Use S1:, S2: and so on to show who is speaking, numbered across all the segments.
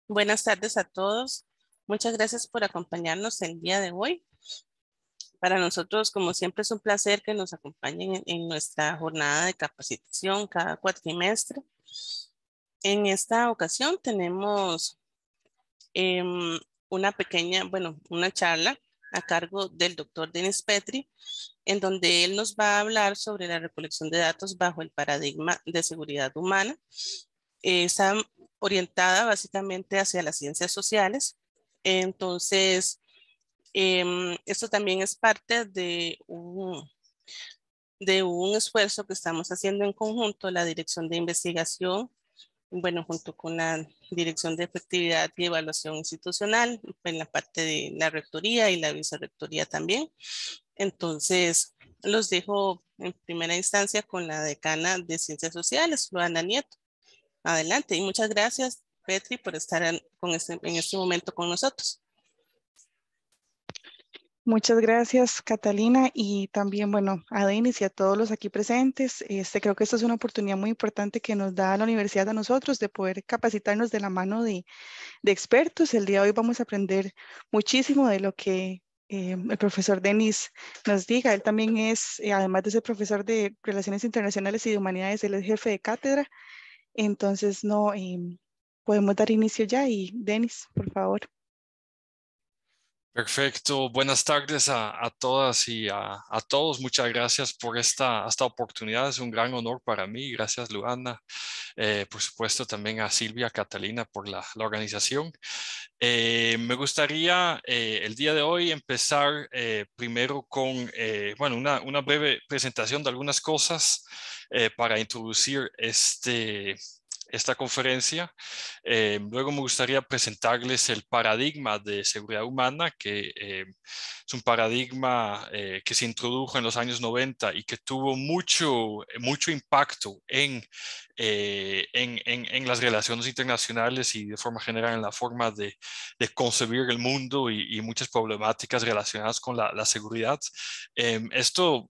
S1: Buenas tardes a todos. Muchas gracias por acompañarnos el día de hoy. Para nosotros, como siempre, es un placer que nos acompañen en nuestra jornada de capacitación cada cuatrimestre. En esta ocasión tenemos una pequeña, una charla a cargo del doctor Denis Petri, en donde él nos va a hablar sobre la recolección de datos bajo el paradigma de seguridad humana. Está orientada básicamente hacia las ciencias sociales. Entonces, esto también es parte de un esfuerzo que estamos haciendo en conjunto, la Dirección de Investigación, junto con la Dirección de Efectividad y Evaluación Institucional, en la parte de la Rectoría y la Vicerrectoría también. Entonces, los dejo en primera instancia con la decana de Ciencias Sociales, Luana Nieto. Adelante y muchas gracias, Petri, por estar en este momento con nosotros.
S2: Muchas gracias, Catalina, y también, a Denis y a todos los aquí presentes. Creo que esta es una oportunidad muy importante que nos da la universidad a nosotros de poder capacitarnos de la mano de expertos. El día de hoy vamos a aprender muchísimo de lo que el profesor Denis nos diga. Él también es, además de ser profesor de Relaciones Internacionales y de Humanidades, él es jefe de cátedra. Entonces, podemos dar inicio ya y Denis, por favor.
S3: Perfecto. Buenas tardes a todas y a todos. Muchas gracias por esta oportunidad. Es un gran honor para mí. Gracias, Luana. Por supuesto, también a Silvia, Catalina por la organización. Me gustaría el día de hoy empezar primero con una breve presentación de algunas cosas para introducir esta conferencia. Luego me gustaría presentarles el paradigma de seguridad humana, que es un paradigma que se introdujo en los años 90 y que tuvo mucho impacto en las relaciones internacionales y de forma general en la forma de concebir el mundo y muchas problemáticas relacionadas con la seguridad. Esto,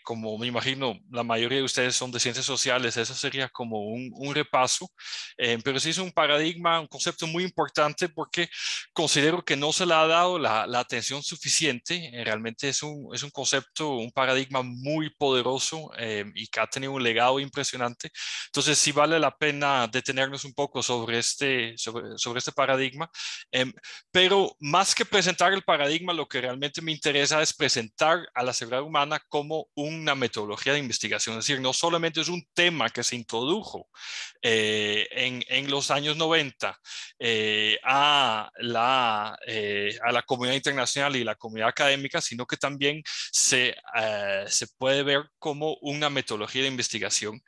S3: como me imagino, la mayoría de ustedes son de ciencias sociales, eso sería como un repaso, pero sí es un paradigma, un concepto muy importante porque considero que no se le ha dado la atención suficiente. Realmente es un concepto, un paradigma muy poderoso y que ha tenido un legado impresionante. Entonces sí vale la pena detenernos un poco sobre este paradigma. Pero más que presentar el paradigma, lo que realmente me interesa es presentar a la seguridad humana como una metodología de investigación. Es decir, no solamente es un tema que se introdujo en los años 90 a la comunidad internacional y la comunidad académica, sino que también se puede ver como una metodología de investigación.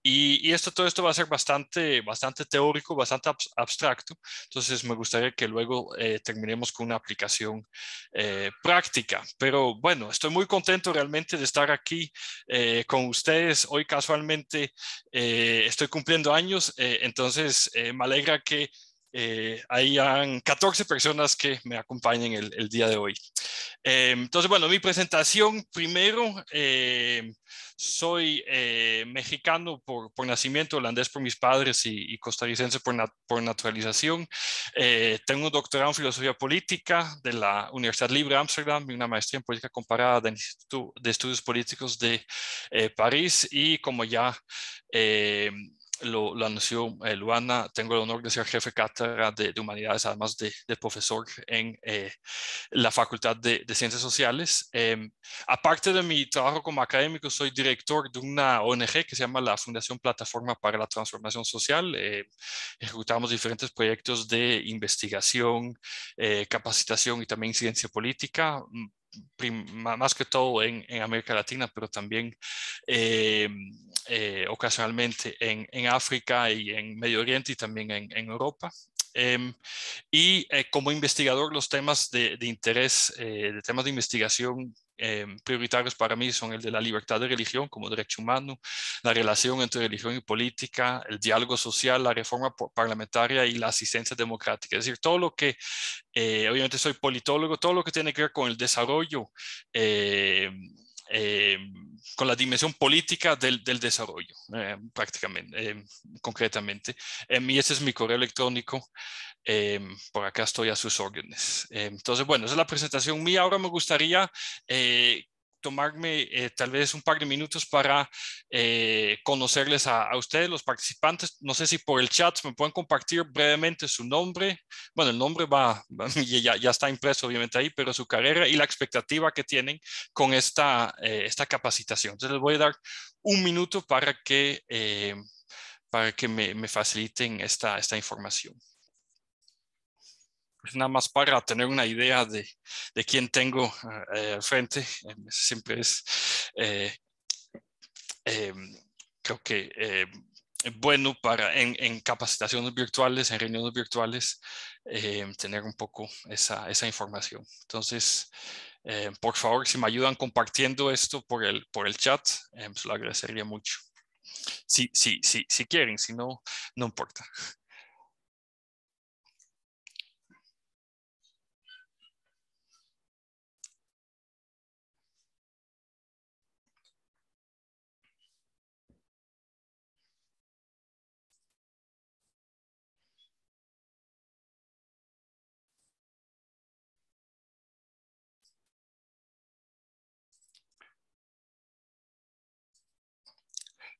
S3: Y todo esto va a ser bastante teórico, bastante abstracto. Entonces me gustaría que luego terminemos con una aplicación práctica. Pero bueno, estoy muy contento realmente de estar aquí con ustedes. Hoy casualmente estoy cumpliendo años, entonces me alegra que hayan 14 personas que me acompañen el día de hoy. Entonces, bueno, mi presentación primero, soy mexicano por nacimiento, holandés por mis padres y costarricense por naturalización. Tengo un doctorado en filosofía política de la Universidad Libre de Ámsterdam y una maestría en política comparada del Instituto de Estudios Políticos de París, y como ya lo anunció Luana, tengo el honor de ser jefe de cátedra de humanidades, además de profesor en la Facultad de Ciencias Sociales. Aparte de mi trabajo como académico, soy director de una ONG que se llama la Fundación Plataforma para la Transformación Social. Ejecutamos diferentes proyectos de investigación, capacitación y también ciencia política, más que todo en América Latina, pero también ocasionalmente en África y en Medio Oriente y también en Europa. Como investigador, los temas de interés, de temas de investigación prioritarios para mí son el de la libertad de religión como derecho humano, la relación entre religión y política, el diálogo social, la reforma parlamentaria y la asistencia democrática. Es decir, todo lo que, obviamente soy politólogo, todo lo que tiene que ver con el desarrollo con la dimensión política del desarrollo, prácticamente, concretamente. Y ese es mi correo electrónico. Por acá estoy a sus órdenes. Entonces, bueno, esa es la presentación mía. Ahora me gustaría tomarme tal vez un par de minutos para conocerles a ustedes, los participantes. No sé si por el chat me pueden compartir brevemente su nombre. Bueno, el nombre ya está impreso obviamente ahí, pero su carrera y la expectativa que tienen con esta capacitación. Entonces les voy a dar un minuto para que me faciliten esta información. Pues nada más para tener una idea de quién tengo al frente. Siempre es, creo que bueno para en capacitaciones virtuales, en reuniones virtuales, tener un poco esa información. Entonces, por favor, si me ayudan compartiendo esto por el chat, pues lo agradecería mucho. Si quieren, si no, no importa.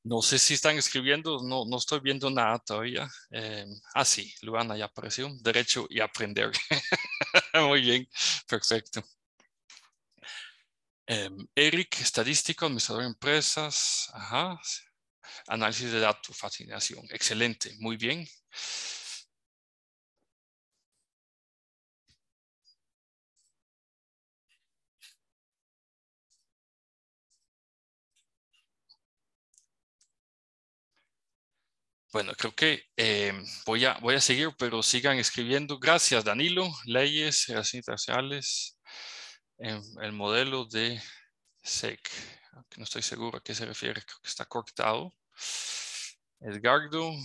S3: No sé si están escribiendo, no estoy viendo nada todavía. Sí, Luana ya apareció. Derecho y aprender. Muy bien, perfecto. Eric, estadístico, administrador de empresas. Ajá. Análisis de datos, fascinación. Excelente, muy bien. Bueno, creo que voy a seguir, pero sigan escribiendo. Gracias, Danilo. Leyes, relaciones internacionales, el modelo de SEC. Aunque no estoy seguro a qué se refiere, creo que está cortado. Edgardo,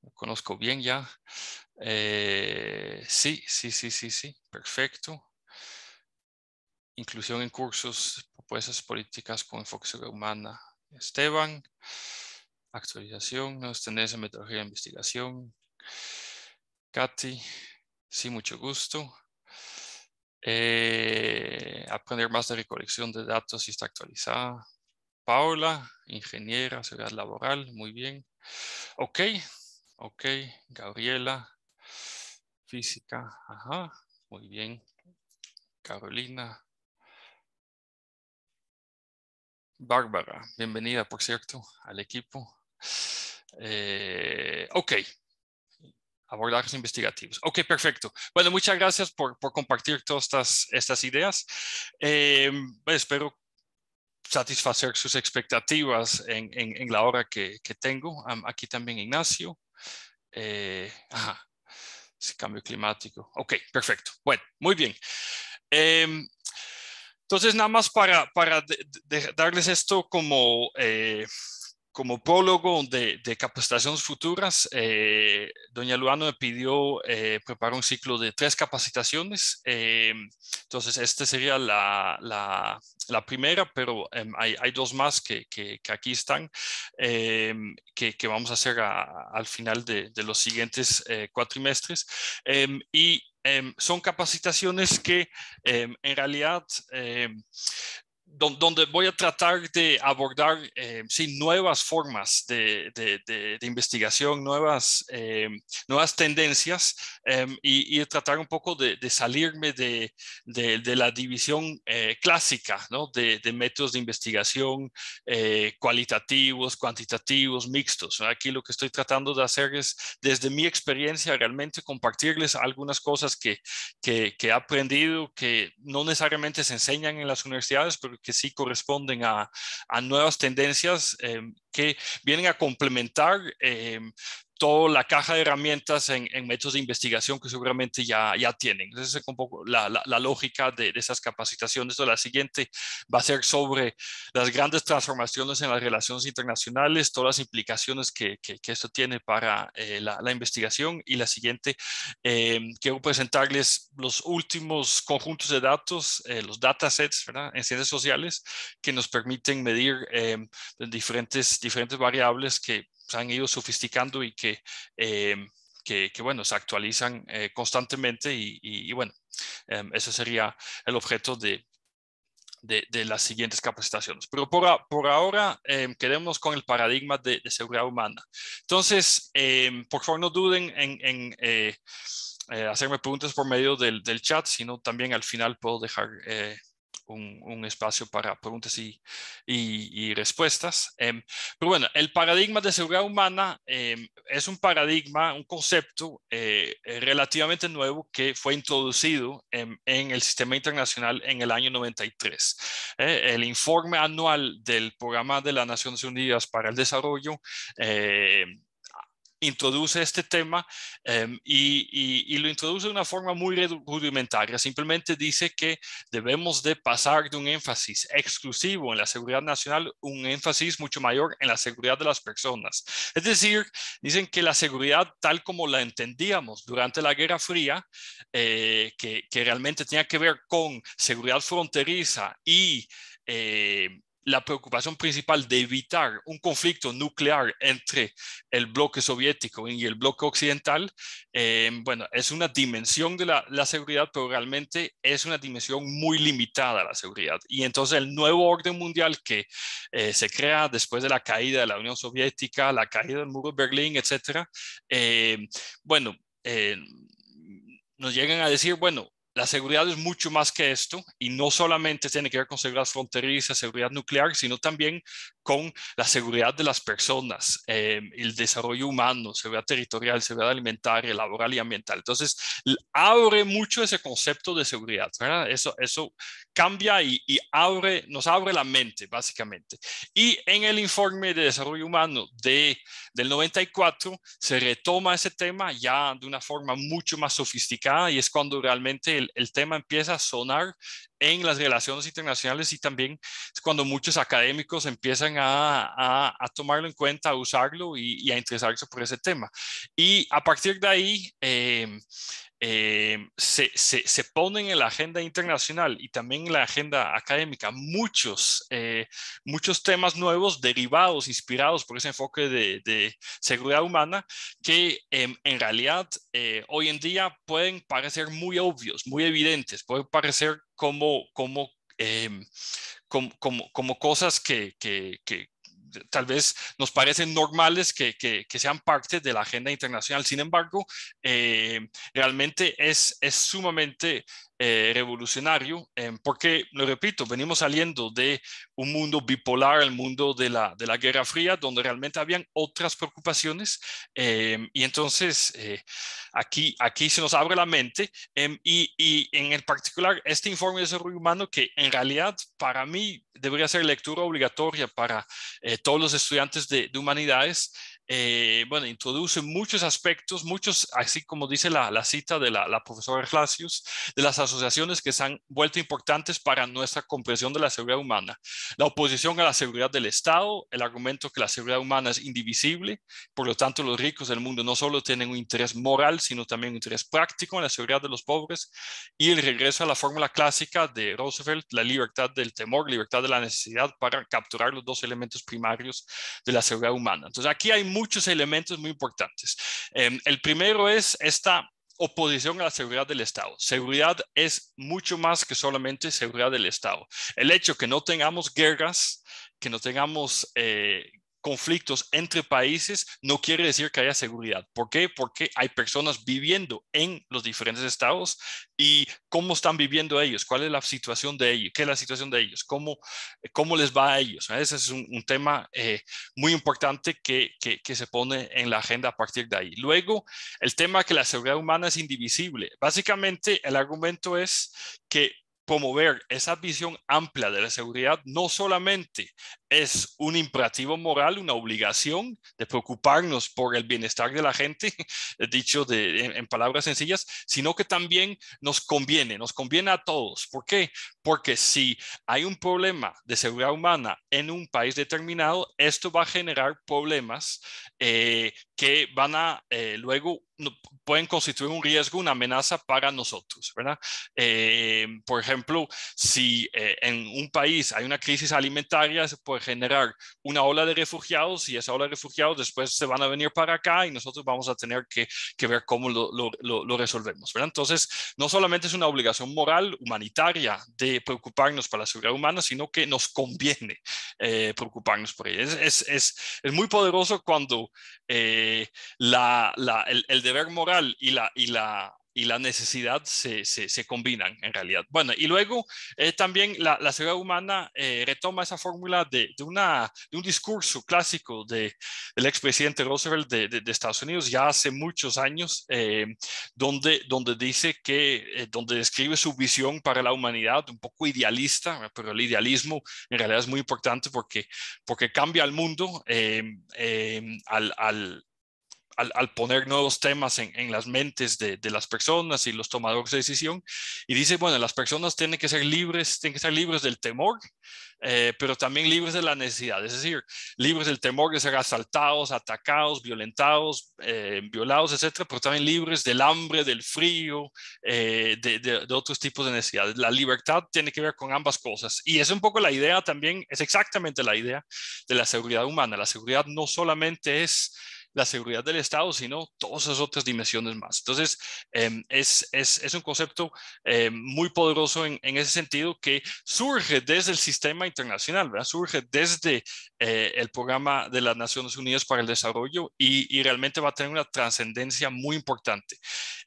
S3: lo conozco bien ya. Sí, perfecto. Inclusión en cursos, propuestas políticas con enfoque sobre humana. Esteban. Actualización, nuevas tendencias, metodología de investigación. Katy, sí, mucho gusto. Aprender más de recolección de datos si está actualizada. Paula, ingeniera, seguridad laboral, muy bien. Ok, Gabriela, física, ajá, muy bien. Carolina. Bárbara, bienvenida, por cierto, al equipo. Ok. Abordajes investigativos. Ok, perfecto. Bueno, muchas gracias por compartir todas estas ideas. Espero satisfacer sus expectativas en la hora que tengo. Aquí también Ignacio. Cambio climático. Ok, perfecto. Bueno, muy bien. Entonces, nada más para darles esto como prólogo de capacitaciones futuras, doña Luana me pidió preparar un ciclo de 3 capacitaciones. Entonces, esta sería la primera, pero hay 2 más que aquí están, que vamos a hacer al final de los siguientes cuatrimestres. Son capacitaciones que en realidad donde voy a tratar de abordar nuevas formas de investigación, nuevas tendencias, y tratar un poco de salirme de la división clásica, ¿no? de métodos de investigación cualitativos, cuantitativos, mixtos, ¿no? Aquí lo que estoy tratando de hacer es, desde mi experiencia, realmente compartirles algunas cosas que he aprendido, que no necesariamente se enseñan en las universidades, pero que sí corresponden a nuevas tendencias que vienen a complementar toda la caja de herramientas en métodos de investigación que seguramente ya tienen. Esa es un poco la lógica de esas capacitaciones. Entonces, la siguiente va a ser sobre las grandes transformaciones en las relaciones internacionales, todas las implicaciones que esto tiene para la investigación. Y la siguiente, quiero presentarles los últimos conjuntos de datos, los datasets, ¿verdad?, en ciencias sociales, que nos permiten medir diferentes variables que se han ido sofisticando y que bueno, se actualizan constantemente y bueno, ese sería el objeto de las siguientes capacitaciones. Pero por ahora, quedémonos con el paradigma de seguridad humana. Entonces, por favor, no duden en hacerme preguntas por medio del chat, sino también al final puedo dejar un espacio para preguntas y respuestas. Pero bueno, el paradigma de seguridad humana es un paradigma, un concepto relativamente nuevo que fue introducido en el sistema internacional en el año 93. El informe anual del Programa de las Naciones Unidas para el Desarrollo introduce este tema y lo introduce de una forma muy rudimentaria. Simplemente dice que debemos de pasar de un énfasis exclusivo en la seguridad nacional, un énfasis mucho mayor en la seguridad de las personas. Es decir, dicen que la seguridad tal como la entendíamos durante la Guerra Fría, que realmente tenía que ver con seguridad fronteriza y la preocupación principal de evitar un conflicto nuclear entre el bloque soviético y el bloque occidental, bueno, es una dimensión de la seguridad, pero realmente es una dimensión muy limitada a la seguridad. Y entonces el nuevo orden mundial que se crea después de la caída de la Unión Soviética, la caída del muro de Berlín, etcétera, bueno, nos llegan a decir, bueno, la seguridad es mucho más que esto y no solamente tiene que ver con seguridad fronteriza, seguridad nuclear, sino también con la seguridad de las personas, el desarrollo humano, seguridad territorial, seguridad alimentaria, laboral y ambiental. Entonces, abre mucho ese concepto de seguridad, ¿verdad? Eso cambia y nos abre la mente, básicamente. Y en el informe de desarrollo humano del 94 se retoma ese tema ya de una forma mucho más sofisticada y es cuando realmente el tema empieza a sonar en las relaciones internacionales y también es cuando muchos académicos empiezan a tomarlo en cuenta, a usarlo y a interesarse por ese tema. Y a partir de ahí se ponen en la agenda internacional y también en la agenda académica muchos temas nuevos derivados, inspirados por ese enfoque de seguridad humana que en realidad hoy en día pueden parecer muy obvios, muy evidentes, pueden parecer como cosas que tal vez nos parecen normales que sean parte de la agenda internacional. Sin embargo, realmente es sumamente revolucionario porque, lo repito, venimos saliendo de un mundo bipolar, el mundo de la Guerra Fría, donde realmente habían otras preocupaciones y entonces aquí se nos abre la mente y en el particular este informe de desarrollo humano que en realidad para mí debería ser lectura obligatoria para todos los estudiantes de humanidades. Bueno, introduce muchos aspectos, así como dice la cita de la profesora Glacius, de las asociaciones que se han vuelto importantes para nuestra comprensión de la seguridad humana. La oposición a la seguridad del Estado, el argumento que la seguridad humana es indivisible, por lo tanto los ricos del mundo no solo tienen un interés moral, sino también un interés práctico en la seguridad de los pobres, y el regreso a la fórmula clásica de Roosevelt, la libertad del temor, libertad de la necesidad, para capturar los dos elementos primarios de la seguridad humana. Entonces aquí hay muchos elementos muy importantes. El primero es esta oposición a la seguridad del Estado. Seguridad es mucho más que solamente seguridad del Estado. El hecho que no tengamos guerras, que no tengamos conflictos entre países, no quiere decir que haya seguridad. ¿Por qué? Porque hay personas viviendo en los diferentes estados y cómo están viviendo ellos, cuál es la situación de ellos, qué es la situación de ellos, cómo les va a ellos. Ese es un tema muy importante que se pone en la agenda a partir de ahí. Luego, el tema que la seguridad humana es indivisible. Básicamente, el argumento es que promover esa visión amplia de la seguridad no solamente es un imperativo moral, una obligación de preocuparnos por el bienestar de la gente, dicho en palabras sencillas, sino que también nos conviene a todos. ¿Por qué? Porque si hay un problema de seguridad humana en un país determinado, esto va a generar problemas que van a luego pueden constituir un riesgo, una amenaza para nosotros, ¿verdad? Por ejemplo, si en un país hay una crisis alimentaria, se puede generar una ola de refugiados y esa ola de refugiados después se van a venir para acá y nosotros vamos a tener que ver cómo lo resolvemos, ¿verdad? Entonces, no solamente es una obligación moral, humanitaria de preocuparnos por la seguridad humana, sino que nos conviene preocuparnos por ella. Es muy poderoso cuando el deber moral y la necesidad se combinan en realidad. Bueno, y luego también la seguridad humana retoma esa fórmula de un discurso clásico del expresidente Roosevelt de Estados Unidos ya hace muchos años, donde dice donde describe su visión para la humanidad, un poco idealista, pero el idealismo en realidad es muy importante porque cambia el mundo al poner nuevos temas en las mentes de las personas y los tomadores de decisión. Y dice, bueno, las personas tienen que ser libres del temor, pero también libres de la necesidad. Es decir, libres del temor de ser asaltados, atacados, violentados, violados, etcétera, pero también libres del hambre, del frío, de otros tipos de necesidades. La libertad tiene que ver con ambas cosas. Y es un poco la idea también, es exactamente la idea de la seguridad humana. La seguridad no solamente es la seguridad del Estado, sino todas esas otras dimensiones más. Entonces, es un concepto muy poderoso en ese sentido que surge desde el sistema internacional, ¿verdad? Surge desde el programa de las Naciones Unidas para el Desarrollo y realmente va a tener una trascendencia muy importante.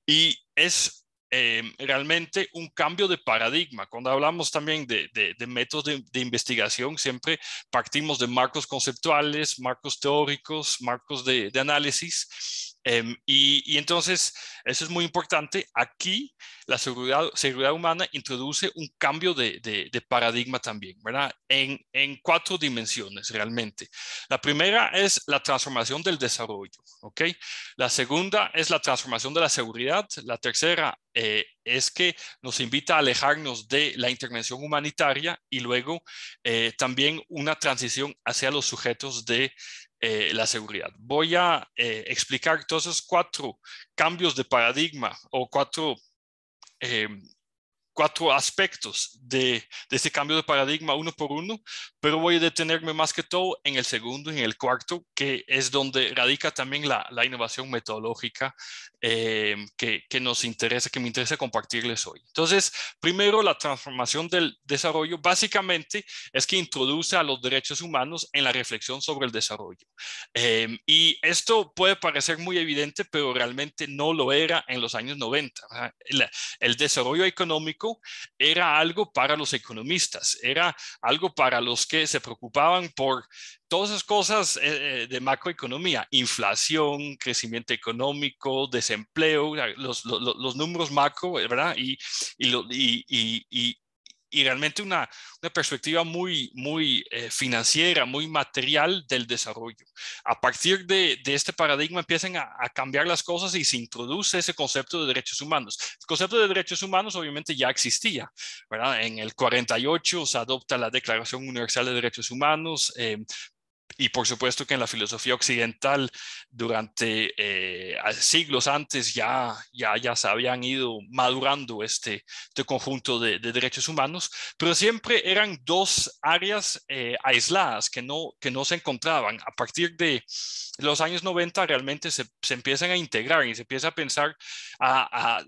S3: Y es realmente un cambio de paradigma. Cuando hablamos también de métodos de investigación, siempre partimos de marcos conceptuales, marcos teóricos, marcos de análisis. Y entonces, eso es muy importante. Aquí, la seguridad humana introduce un cambio de paradigma también, ¿verdad? En 4 dimensiones realmente. La primera es la transformación del desarrollo, ¿ok? La segunda es la transformación de la seguridad. La tercera es que nos invita a alejarnos de la intervención humanitaria y luego también una transición hacia los sujetos de la seguridad. Voy a explicar todos esos 4 cambios de paradigma o 4 aspectos de este cambio de paradigma uno por uno, pero voy a detenerme más que todo en el segundo y en el cuarto, que es donde radica también la innovación metodológica que me interesa compartirles hoy. Entonces, primero, la transformación del desarrollo básicamente es que introduce a los derechos humanos en la reflexión sobre el desarrollo. Y esto puede parecer muy evidente, pero realmente no lo era en los años 90. El desarrollo económico era algo para los economistas, era algo para los que se preocupaban por todas esas cosas de macroeconomía, inflación, crecimiento económico, desempleo, los números macro, ¿verdad? Y realmente una perspectiva muy financiera, muy material del desarrollo. A partir de este paradigma empiezan a cambiar las cosas y se introduce ese concepto de derechos humanos. El concepto de derechos humanos obviamente ya existía, ¿verdad? En el 48 se adopta la Declaración Universal de Derechos Humanos, y por supuesto que en la filosofía occidental durante siglos antes ya se habían ido madurando este conjunto de derechos humanos, pero siempre eran 2 áreas aisladas que no se encontraban. A partir de los años 90 realmente se empiezan a integrar y se empieza a pensar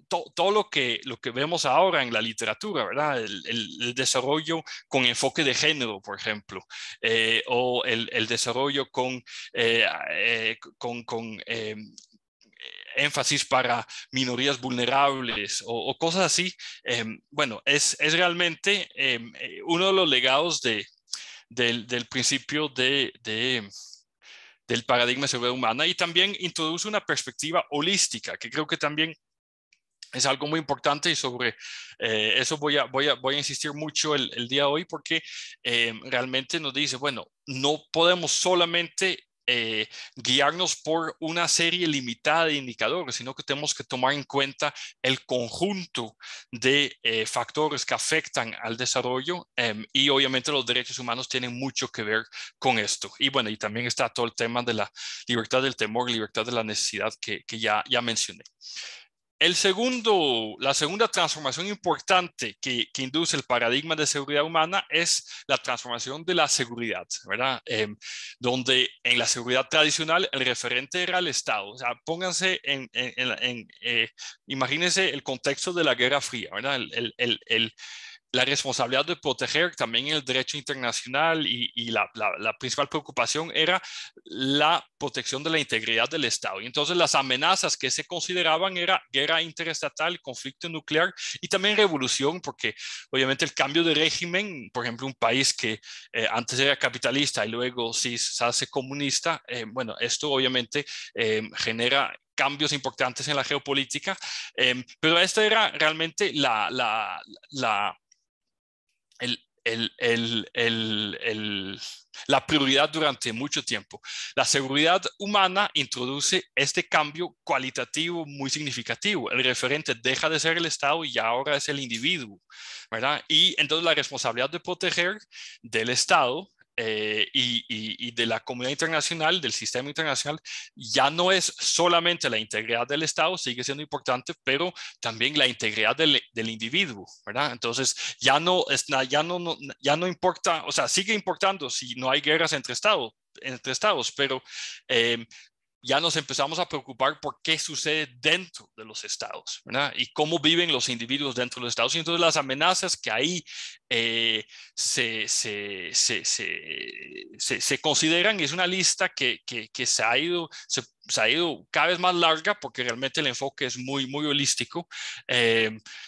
S3: todo lo que vemos ahora en la literatura, ¿verdad? El desarrollo con enfoque de género, por ejemplo, o el desarrollo con énfasis para minorías vulnerables o cosas así. Bueno, es realmente uno de los legados del principio del paradigma de seguridad humana, y también introduce una perspectiva holística que creo que también es algo muy importante y sobre eso voy a insistir mucho el día de hoy porque realmente nos dice, bueno, no podemos solamente guiarnos por una serie limitada de indicadores, sino que tenemos que tomar en cuenta el conjunto de factores que afectan al desarrollo y obviamente los derechos humanos tienen mucho que ver con esto. Y bueno, y también está todo el tema de la libertad del temor, libertad de la necesidad que ya mencioné. La segunda transformación importante que induce el paradigma de seguridad humana es la transformación de la seguridad, ¿verdad? Donde en la seguridad tradicional el referente era el Estado. O sea, pónganse imagínense el contexto de la Guerra Fría, ¿verdad? La responsabilidad de proteger también el derecho internacional y la principal preocupación era la protección de la integridad del Estado. Y entonces las amenazas que se consideraban era guerra interestatal, conflicto nuclear y también revolución, porque obviamente el cambio de régimen, por ejemplo, un país que antes era capitalista y luego se hace comunista, bueno, esto obviamente genera cambios importantes en la geopolítica, pero esta era realmente la prioridad durante mucho tiempo. La seguridad humana introduce este cambio cualitativo muy significativo. El referente deja de ser el Estado y ahora es el individuo, ¿verdad? Y entonces la responsabilidad de proteger del Estado y de la comunidad internacional, del sistema internacional, ya no es solamente la integridad del Estado, sigue siendo importante, pero también la integridad del individuo, ¿verdad? Entonces, ya no importa, o sea, sigue importando si no hay guerras entre estados, pero ya nos empezamos a preocupar por qué sucede dentro de los estados, ¿verdad? Y cómo viven los individuos dentro de los estados. Y entonces las amenazas que ahí se consideran, es una lista que se ha ido cada vez más larga porque realmente el enfoque es muy, muy holístico.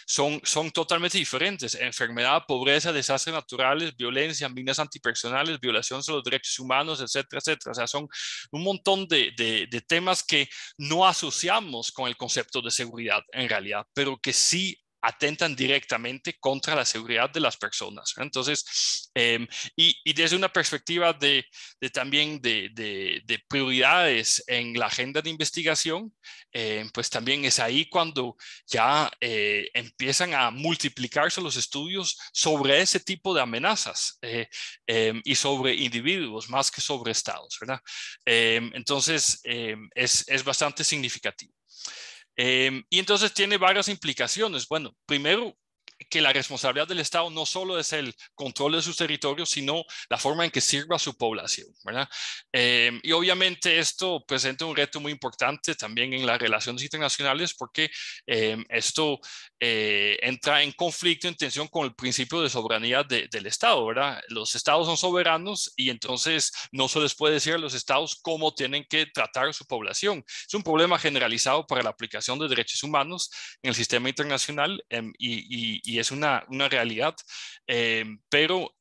S3: Son totalmente diferentes. Enfermedad, pobreza, desastres naturales, violencia, minas antipersonales, violaciones de los derechos humanos, etcétera, etcétera. O sea, son un montón de temas que no asociamos con el concepto de seguridad en realidad, pero que sí atentan directamente contra la seguridad de las personas. Entonces, y desde una perspectiva también de prioridades en la agenda de investigación, pues también es ahí cuando ya empiezan a multiplicarse los estudios sobre ese tipo de amenazas y sobre individuos más que sobre estados, ¿verdad? Entonces, es bastante significativo. Y entonces tiene varias implicaciones. Bueno, primero, que la responsabilidad del Estado no solo es el control de sus territorios, sino la forma en que sirva a su población, ¿verdad? Y obviamente esto presenta un reto muy importante también en las relaciones internacionales porque esto entra en conflicto, en tensión con el principio de soberanía del Estado, ¿verdad? Los Estados son soberanos y entonces no se les puede decir a los Estados cómo tienen que tratar a su población. Es un problema generalizado para la aplicación de derechos humanos en el sistema internacional y es una realidad, pero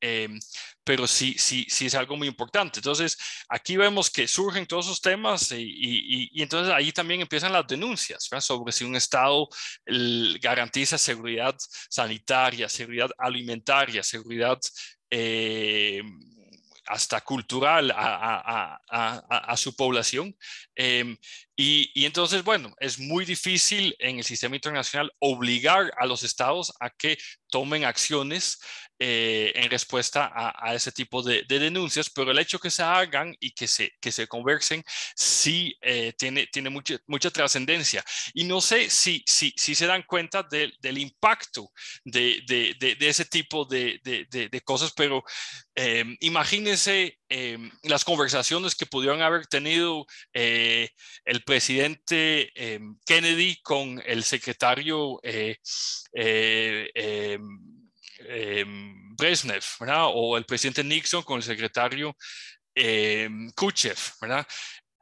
S3: sí es algo muy importante. Entonces, aquí vemos que surgen todos esos temas y entonces ahí también empiezan las denuncias, ¿verdad? Sobre si un Estado garantiza seguridad sanitaria, seguridad alimentaria, seguridad hasta cultural a su población. Y entonces, bueno, es muy difícil en el sistema internacional obligar a los estados a que tomen acciones en respuesta a ese tipo de denuncias, pero el hecho que se hagan y que se conversen sí tiene mucha trascendencia. Y no sé si se dan cuenta del impacto de ese tipo de cosas, pero imagínense las conversaciones que pudieron haber tenido el presidente Kennedy con el secretario Brezhnev, ¿verdad? O el presidente Nixon con el secretario Khrushchev, ¿verdad?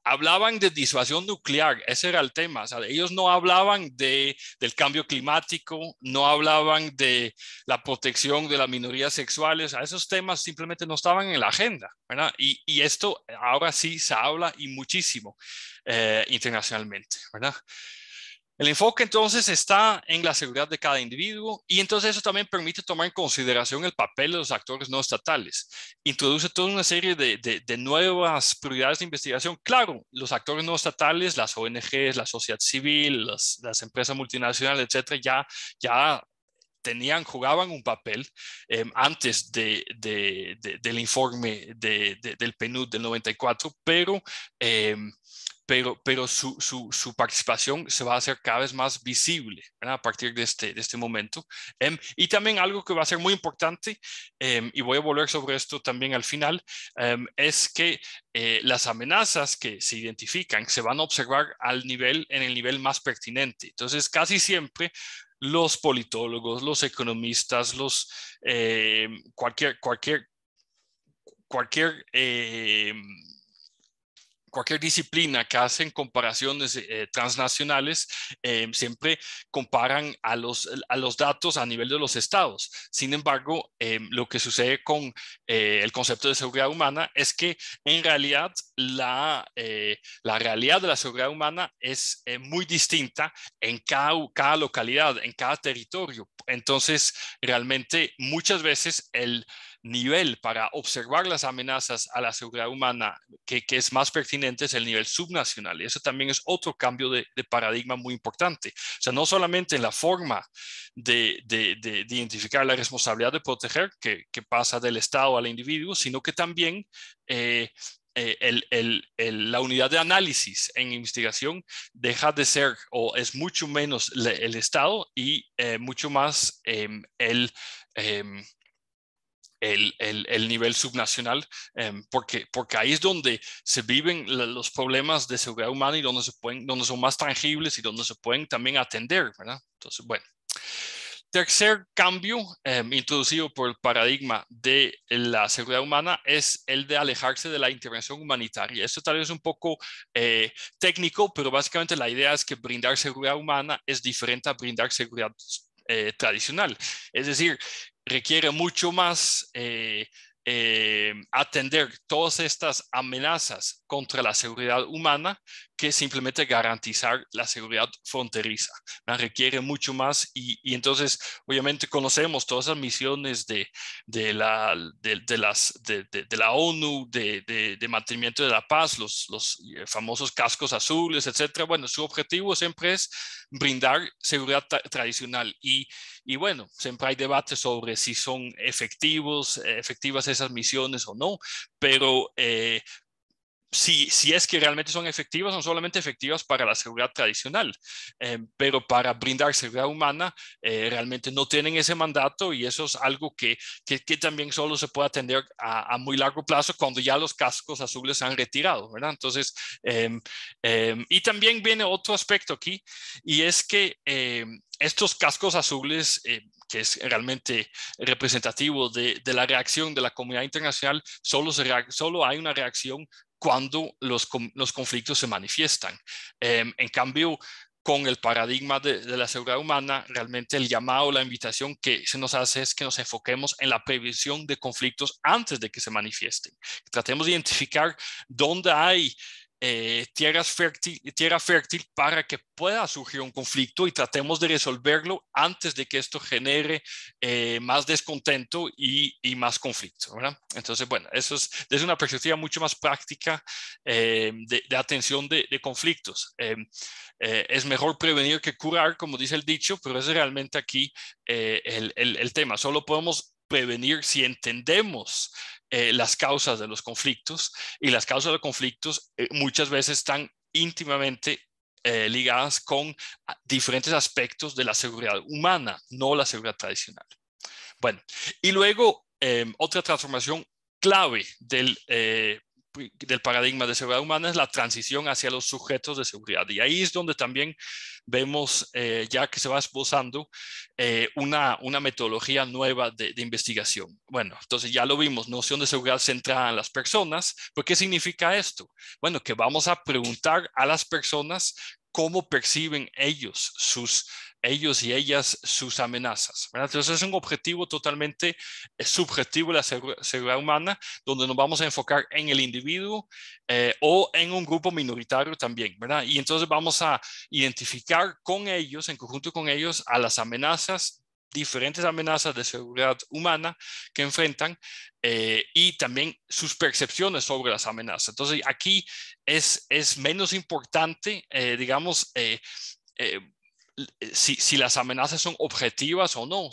S3: Hablaban de disuasión nuclear, ese era el tema. O sea, ellos no hablaban del cambio climático, no hablaban de la protección de las minorías sexuales. O sea, esos temas simplemente no estaban en la agenda, ¿verdad? Y esto ahora sí se habla y muchísimo internacionalmente, ¿verdad? El enfoque entonces está en la seguridad de cada individuo y entonces eso también permite tomar en consideración el papel de los actores no estatales. Introduce toda una serie de nuevas prioridades de investigación. Claro, los actores no estatales, las ONGs, la sociedad civil, las empresas multinacionales, etcétera, ya jugaban un papel antes del informe del PNUD del 94, pero su participación se va a hacer cada vez más visible, ¿verdad? A partir de este momento. Y también algo que va a ser muy importante, y voy a volver sobre esto también al final, es que las amenazas que se identifican se van a observar en el nivel más pertinente. Entonces, casi siempre los politólogos, los economistas, cualquier disciplina que hacen comparaciones transnacionales siempre comparan a los datos a nivel de los estados. Sin embargo, lo que sucede con el concepto de seguridad humana es que en realidad la realidad de la seguridad humana es muy distinta en cada localidad, en cada territorio. Entonces, realmente muchas veces el nivel para observar las amenazas a la seguridad humana que es más pertinente es el nivel subnacional. Y eso también es otro cambio de paradigma muy importante. O sea, no solamente en la forma de identificar la responsabilidad de proteger que pasa del Estado al individuo, sino que también la unidad de análisis en investigación deja de ser o es mucho menos el Estado y mucho más el nivel subnacional, porque ahí es donde se viven los problemas de seguridad humana y donde son más tangibles y donde se pueden también atender, ¿verdad? Entonces, bueno. Tercer cambio introducido por el paradigma de la seguridad humana es el de alejarse de la intervención humanitaria. Esto tal vez es un poco técnico, pero básicamente la idea es que brindar seguridad humana es diferente a brindar seguridad tradicional. Es decir, requiere mucho más atender todas estas amenazas contra la seguridad humana que simplemente garantizar la seguridad fronteriza. Requiere mucho más y entonces obviamente conocemos todas esas misiones de la ONU de mantenimiento de la paz, los famosos cascos azules, etcétera. Bueno, su objetivo siempre es brindar seguridad tradicional y bueno, siempre hay debates sobre si son efectivas esas misiones o no, pero si es que realmente son efectivas, son solamente efectivas para la seguridad tradicional, pero para brindar seguridad humana realmente no tienen ese mandato y eso es algo que también solo se puede atender a muy largo plazo cuando ya los cascos azules se han retirado, ¿verdad? Entonces, y también viene otro aspecto aquí y es que estos cascos azules, que es realmente representativo de la reacción de la comunidad internacional, solo hay una reacción cuando los conflictos se manifiestan. En cambio, con el paradigma de la seguridad humana, realmente el llamado, la invitación que se nos hace es que nos enfoquemos en la prevención de conflictos antes de que se manifiesten. Tratemos de identificar dónde hay tierra fértil para que pueda surgir un conflicto y tratemos de resolverlo antes de que esto genere más descontento y más conflicto, ¿verdad? Entonces, bueno, eso es desde una perspectiva mucho más práctica de atención de conflictos. Es mejor prevenir que curar, como dice el dicho, pero es realmente aquí el tema. Solo podemos prevenir si entendemos las causas de los conflictos y las causas de los conflictos muchas veces están íntimamente ligadas con diferentes aspectos de la seguridad humana, no la seguridad tradicional. Bueno, y luego otra transformación clave del paradigma de seguridad humana es la transición hacia los sujetos de seguridad. Y ahí es donde también vemos, ya que se va esbozando, una metodología nueva de investigación. Bueno, entonces ya lo vimos, noción de seguridad centrada en las personas. ¿Pero qué significa esto? Bueno, que vamos a preguntar a las personas cómo perciben ellos sus ellos y ellas sus amenazas, ¿verdad? Entonces es un objetivo totalmente subjetivo de la seguridad humana, donde nos vamos a enfocar en el individuo o en un grupo minoritario también, ¿verdad? Y entonces vamos a identificar con ellos, en conjunto con ellos, a las amenazas, diferentes amenazas de seguridad humana que enfrentan y también sus percepciones sobre las amenazas. Entonces aquí es menos importante, digamos, si las amenazas son objetivas o no,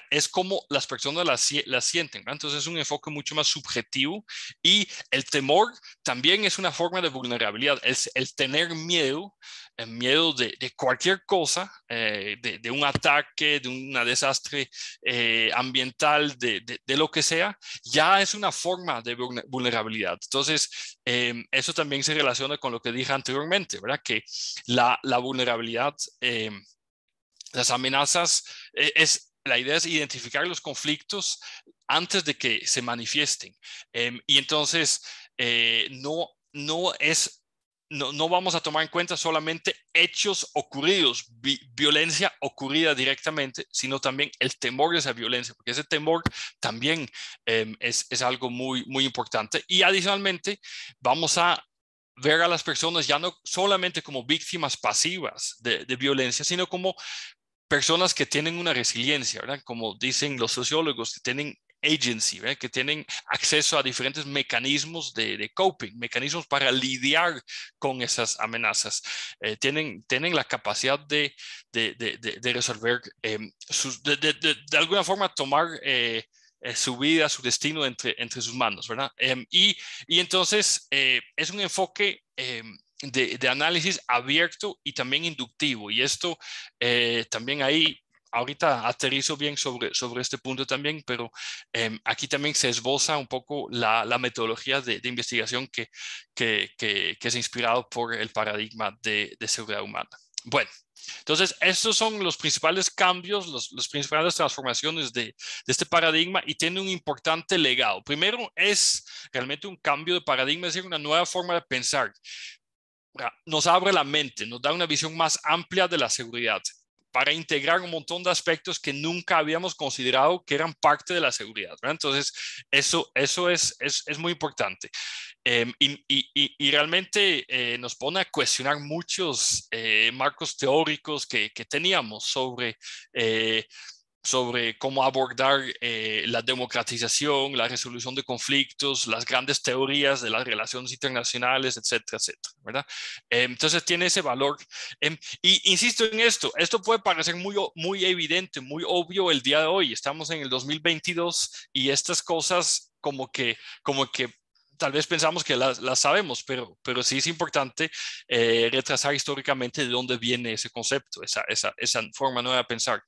S3: es como las personas las sienten, ¿verdad? Entonces es un enfoque mucho más subjetivo y el temor también es una forma de vulnerabilidad, es el tener miedo, miedo de cualquier cosa, de un ataque, de un desastre ambiental, de lo que sea, ya es una forma de vulnerabilidad. Entonces, eso también se relaciona con lo que dije anteriormente, ¿verdad? Que la vulnerabilidad, las amenazas, la idea es identificar los conflictos antes de que se manifiesten. Y entonces no vamos a tomar en cuenta solamente hechos ocurridos, violencia ocurrida directamente, sino también el temor de esa violencia, porque ese temor también es algo muy, muy importante. Y adicionalmente vamos a ver a las personas ya no solamente como víctimas pasivas de violencia, sino como personas que tienen una resiliencia, ¿verdad? Como dicen los sociólogos, que tienen agency, ¿verdad? Que tienen acceso a diferentes mecanismos de coping, mecanismos para lidiar con esas amenazas. Tienen la capacidad de resolver, de alguna forma tomar su vida, su destino entre sus manos, ¿verdad? Y entonces es un enfoque de análisis abierto y también inductivo. Y esto también ahí, ahorita aterrizo bien sobre este punto también, pero aquí también se esboza un poco la metodología de investigación que es inspirado por el paradigma de seguridad humana. Bueno, entonces estos son los principales cambios, las principales transformaciones de este paradigma y tiene un importante legado. Primero es realmente un cambio de paradigma, es decir, una nueva forma de pensar. Nos abre la mente, nos da una visión más amplia de la seguridad para integrar un montón de aspectos que nunca habíamos considerado que eran parte de la seguridad, ¿verdad? Entonces, eso es muy importante. Y realmente nos pone a cuestionar muchos marcos teóricos que teníamos sobre cómo abordar la democratización, la resolución de conflictos, las grandes teorías de las relaciones internacionales, etcétera, etcétera, ¿verdad? Entonces tiene ese valor. Y insisto en esto puede parecer muy, muy evidente, muy obvio el día de hoy. Estamos en el 2022 y estas cosas como que tal vez pensamos que las sabemos, pero sí es importante retrasar históricamente de dónde viene ese concepto, esa forma nueva de pensar.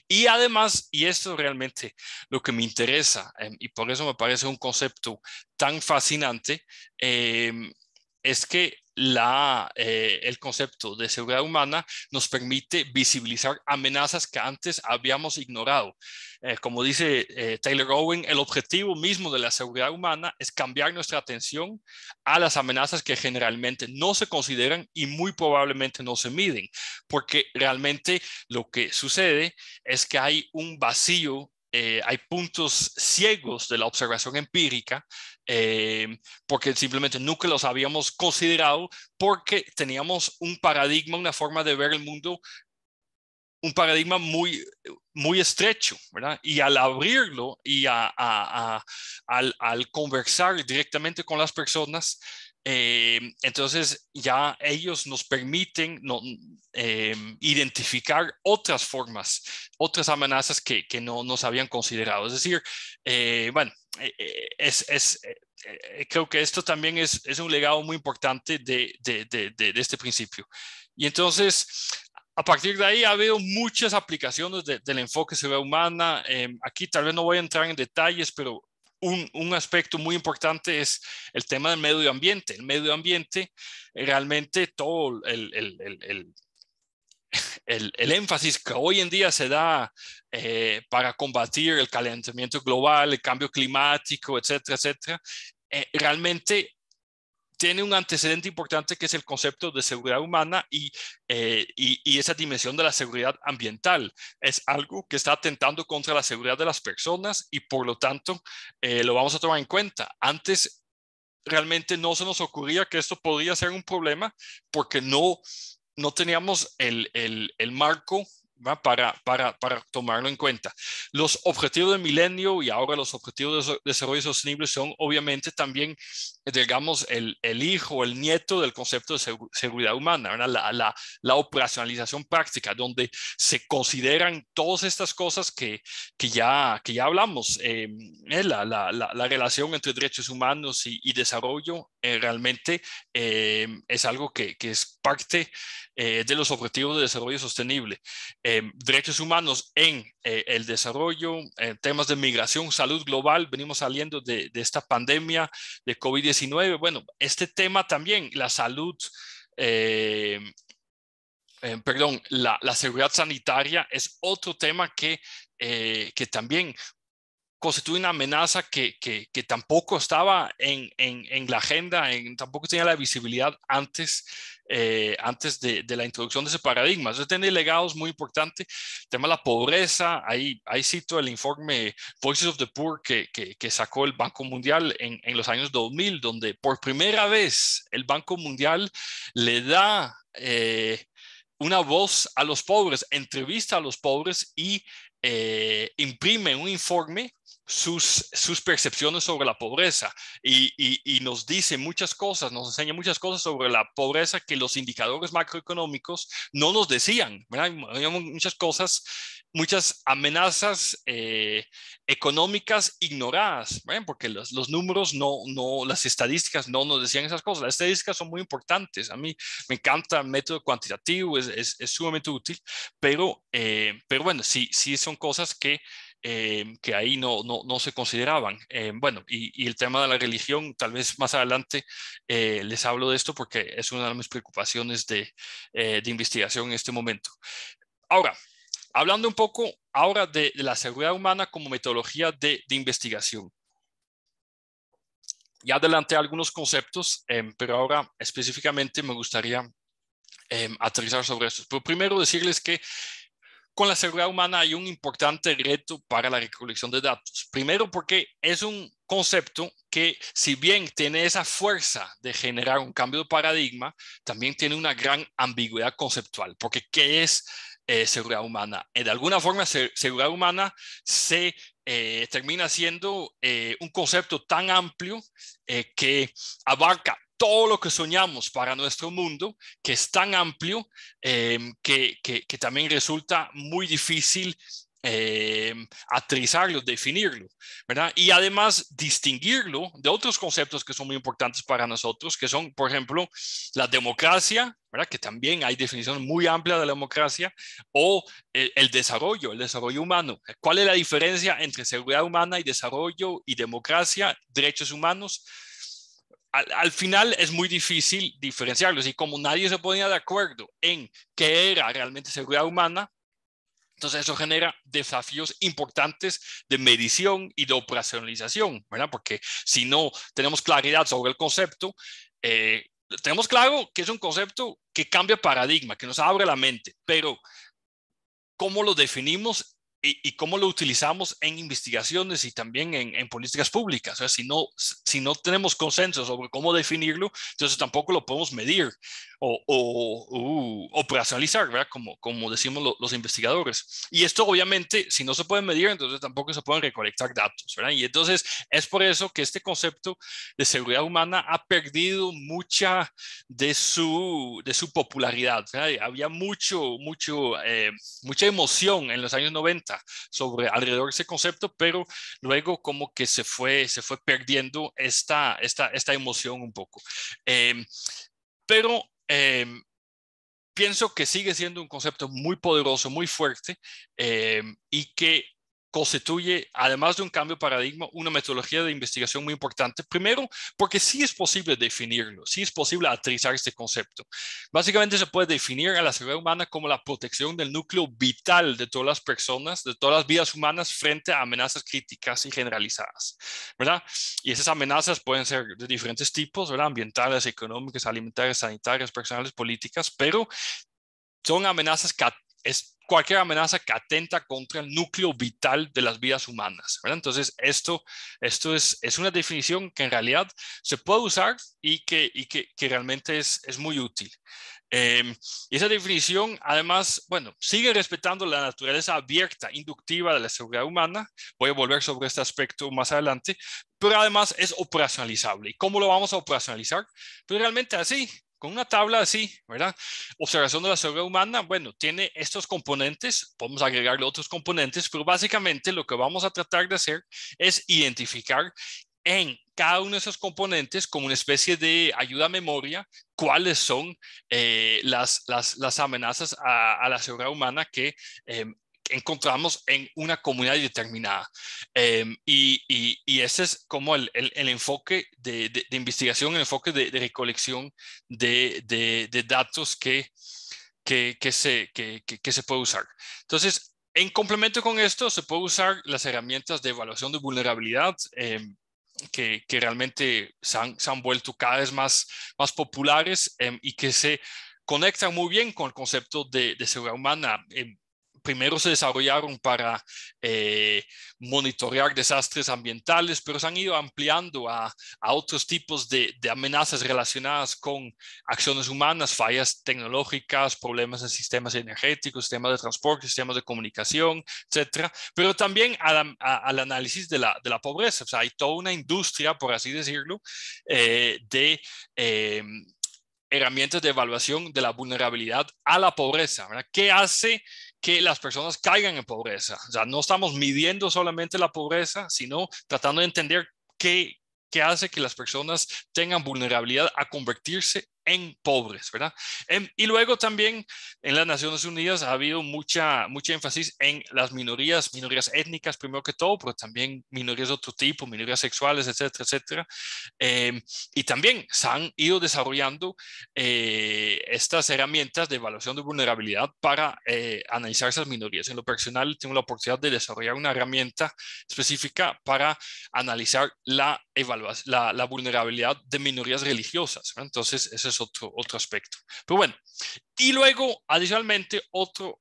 S3: Y además, y esto es realmente lo que me interesa, y por eso me parece un concepto tan fascinante, es que el concepto de seguridad humana nos permite visibilizar amenazas que antes habíamos ignorado. Como dice Taylor Owen, el objetivo mismo de la seguridad humana es cambiar nuestra atención a las amenazas que generalmente no se consideran y muy probablemente no se miden, porque realmente lo que sucede es que hay un vacío, hay puntos ciegos de la observación empírica, porque simplemente nunca los habíamos considerado, porque teníamos un paradigma, una forma de ver el mundo, un paradigma muy, muy estrecho, ¿verdad? Y al abrirlo y al conversar directamente con las personas, entonces ya ellos nos permiten identificar otras formas, otras amenazas que no nos habían considerado. Es decir, bueno, creo que esto también es un legado muy importante de este principio. Y entonces, a partir de ahí ha habido muchas aplicaciones del enfoque de seguridad humana. Aquí tal vez no voy a entrar en detalles, pero un aspecto muy importante es el tema del medio ambiente. El medio ambiente, realmente todo el énfasis que hoy en día se da para combatir el calentamiento global, el cambio climático, etcétera, etcétera, realmente tiene un antecedente importante que es el concepto de seguridad humana y esa dimensión de la seguridad ambiental. Es algo que está atentando contra la seguridad de las personas y por lo tanto lo vamos a tomar en cuenta. Antes realmente no se nos ocurría que esto podría ser un problema porque no teníamos el marco para tomarlo en cuenta. Los objetivos del milenio y ahora los objetivos de desarrollo sostenible son obviamente también, digamos, el hijo, el nieto del concepto de seguridad humana, la operacionalización práctica, donde se consideran todas estas cosas que ya hablamos. La relación entre derechos humanos y desarrollo realmente es algo que es parte de los objetivos de desarrollo sostenible. Derechos humanos en el desarrollo, temas de migración, salud global. Venimos saliendo de esta pandemia de COVID-19. Bueno, este tema también, la salud, la seguridad sanitaria es otro tema que también constituye una amenaza que tampoco estaba en la agenda, tampoco tenía la visibilidad antes de la introducción de ese paradigma. Eso tiene legados muy importantes. El tema de la pobreza, ahí cito el informe Voices of the Poor que sacó el Banco Mundial en los años 2000, donde por primera vez el Banco Mundial le da una voz a los pobres, entrevista a los pobres y imprime un informe sus percepciones sobre la pobreza y nos dice muchas cosas, nos enseña muchas cosas sobre la pobreza que los indicadores macroeconómicos no nos decían, ¿verdad? Hay muchas cosas, muchas amenazas económicas ignoradas, ¿verdad? Porque los números las estadísticas no nos decían esas cosas. Las estadísticas son muy importantes. A mí me encanta el método cuantitativo, es sumamente útil, pero bueno, sí son cosas que ahí no se consideraban. Bueno, y el tema de la religión, tal vez más adelante les hablo de esto porque es una de mis preocupaciones de investigación en este momento. Ahora, hablando un poco ahora de la seguridad humana como metodología de investigación. Ya adelanté algunos conceptos, pero ahora específicamente me gustaría aterrizar sobre esto. Pero primero decirles que con la seguridad humana hay un importante reto para la recolección de datos. Primero porque es un concepto que, si bien tiene esa fuerza de generar un cambio de paradigma, también tiene una gran ambigüedad conceptual. Porque ¿qué es seguridad humana? De alguna forma, seguridad humana se termina siendo un concepto tan amplio que abarca todo lo que soñamos para nuestro mundo, que es tan amplio que también resulta muy difícil aterrizarlo, definirlo, ¿verdad? Y además distinguirlo de otros conceptos que son muy importantes para nosotros, que son, por ejemplo, la democracia, ¿verdad? Que también hay definiciones muy amplias de la democracia, o el desarrollo humano. ¿Cuál es la diferencia entre seguridad humana y desarrollo y democracia, derechos humanos? Al final es muy difícil diferenciarlos y como nadie se ponía de acuerdo en qué era realmente seguridad humana, entonces eso genera desafíos importantes de medición y de operacionalización, ¿verdad? Porque si no tenemos claridad sobre el concepto, tenemos claro que es un concepto que cambia paradigma, que nos abre la mente, pero ¿cómo lo definimos y cómo lo utilizamos en investigaciones y también en políticas públicas? O sea, si no tenemos consenso sobre cómo definirlo, entonces tampoco lo podemos medir o operacionalizar, ¿verdad? Como decimos los investigadores. Y esto obviamente, si no se puede medir, entonces tampoco se pueden recolectar datos, ¿verdad? Y entonces es por eso que este concepto de seguridad humana ha perdido mucha de su popularidad, ¿verdad? Había mucha emoción en los años 90 alrededor de ese concepto, pero luego como que se fue perdiendo esta emoción un poco. Pero pienso que sigue siendo un concepto muy poderoso, muy fuerte, y que constituye, además de un cambio de paradigma, una metodología de investigación muy importante. Primero, porque sí es posible definirlo, sí es posible aterrizar este concepto. Básicamente se puede definir a la seguridad humana como la protección del núcleo vital de todas las personas, de todas las vidas humanas frente a amenazas críticas y generalizadas, ¿verdad? Y esas amenazas pueden ser de diferentes tipos, ¿verdad? Ambientales, económicas, alimentarias, sanitarias, personales, políticas, pero son amenazas que cualquier amenaza que atenta contra el núcleo vital de las vidas humanas, ¿verdad? Entonces, esto es una definición que en realidad se puede usar y que realmente es muy útil. Y esa definición, además, bueno, sigue respetando la naturaleza abierta, inductiva de la seguridad humana. Voy a volver sobre este aspecto más adelante, pero además es operacionalizable. ¿Y cómo lo vamos a operacionalizar? Pues realmente así, con una tabla así, ¿verdad? Observación de la seguridad humana, bueno, tiene estos componentes, podemos agregarle otros componentes, pero básicamente lo que vamos a tratar de hacer es identificar en cada uno de esos componentes como una especie de ayuda a memoria cuáles son las amenazas a la seguridad humana que encontramos en una comunidad determinada. Y ese es como el enfoque de investigación, el enfoque de recolección de datos que se puede usar. Entonces, en complemento con esto, se puede usar las herramientas de evaluación de vulnerabilidad, que realmente se han vuelto cada vez más populares, y que se conectan muy bien con el concepto de seguridad humana. Primero se desarrollaron para monitorear desastres ambientales, pero se han ido ampliando a otros tipos de amenazas relacionadas con acciones humanas, fallas tecnológicas, problemas en sistemas energéticos, sistemas de transporte, sistemas de comunicación, etcétera, pero también al análisis de la pobreza. O sea, hay toda una industria, por así decirlo, de herramientas de evaluación de la vulnerabilidad a la pobreza, ¿verdad? ¿Qué hace que las personas caigan en pobreza? O sea, no estamos midiendo solamente la pobreza, sino tratando de entender qué hace que las personas tengan vulnerabilidad a convertirse en pobres, ¿verdad? Y luego también en las Naciones Unidas ha habido mucha énfasis en las minorías étnicas primero que todo, pero también minorías de otro tipo, minorías sexuales, etcétera, etcétera. Y también se han ido desarrollando estas herramientas de evaluación de vulnerabilidad para analizar esas minorías. En lo personal, tengo la oportunidad de desarrollar una herramienta específica para analizar la vulnerabilidad de minorías religiosas, ¿verdad? Entonces, ese es otro aspecto. Pero bueno, y luego, adicionalmente, otro